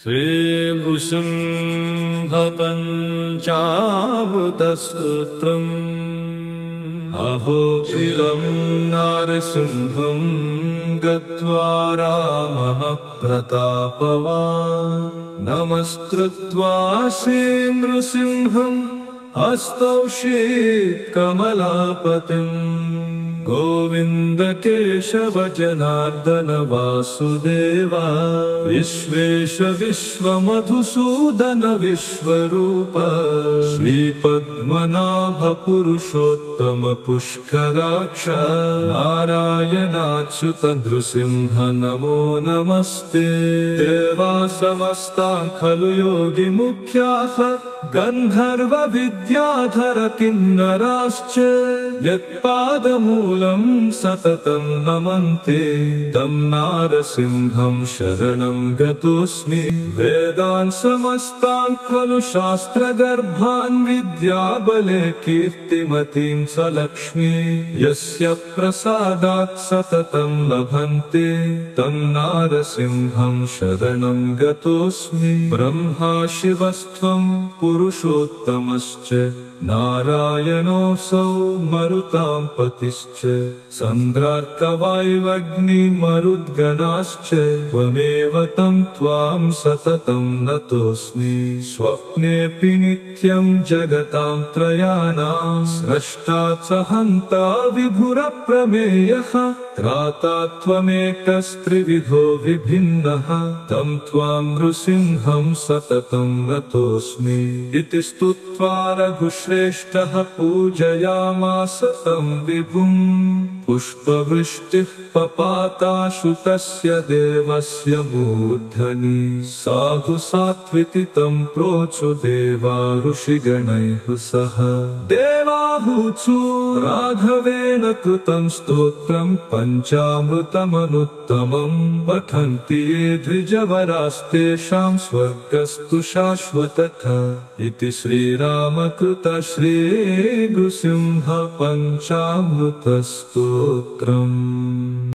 श्रीनृसिंहपञ्चामृतसूत्रम् अहो चिरं नारसिंहं गत्वा रामः प्रतापवान् नमस्कृत्वा नृसिंहं हस्तौषेत् कमलापतिम् गोविन्द केशव जनार्दन वासुदेवा विश्वेश विश्वमधुसूदन विश्वरूप श्रीपद्मनाभ पुरुषोत्तम पुष्कराक्ष नारायणाच्युत नृसिंह नमो नमस्ते। देवा समस्तां खलु योगी मुख्याः गन्धर्व विद्याधर किन्नराश्च यत्पादमूलं सततं नमन्ते तं नारसिंहं शरणं गतोऽस्मि। वेदान् समस्तान् खलु शास्त्रगर्भान् विद्याबले कीर्तिमतीं स लक्ष्मी यस्य प्रसादात् सततं लभन्ते तं नारसिंहं शरणं गतोऽस्मि। ब्रह्मा शिवस्त्वं पुरुषोत्तमश्च नारायणोऽसौ मरुतां पतिश्च सन्द्रार्कवायुवग्निमरुद्गणाश्च त्वमेव तं त्वां सततं नतोऽस्मि। स्वप्नेऽपि नित्यं जगतां त्रयाणां स्रष्टा च हन्ता विभुरप्रमेयः त्राता त्वमेकस्त्रिविधो विभिन्नः तं त्वां नृसिंहं सततं नतोऽस्मि। इति स्तुत्वा रघुश्रेष्ठः पूजयामास तं विभुम् पुष्पवृष्टिः पपाताशु तस्य देवस्य मूर्धनि साधु सात्विति तं प्रोचु देवा ऋषिगणैः सह। देवाहूचु राघवेन कृतं स्तोत्रं पञ्चामृतमनुत्तमं पठन्ति ये द्विजवरास्तेषां स्वर्गस्तु शाश्वतः। इति श्रीरामकृत श्रीनृसिंह पञ्चामृतस्तोत्रम्।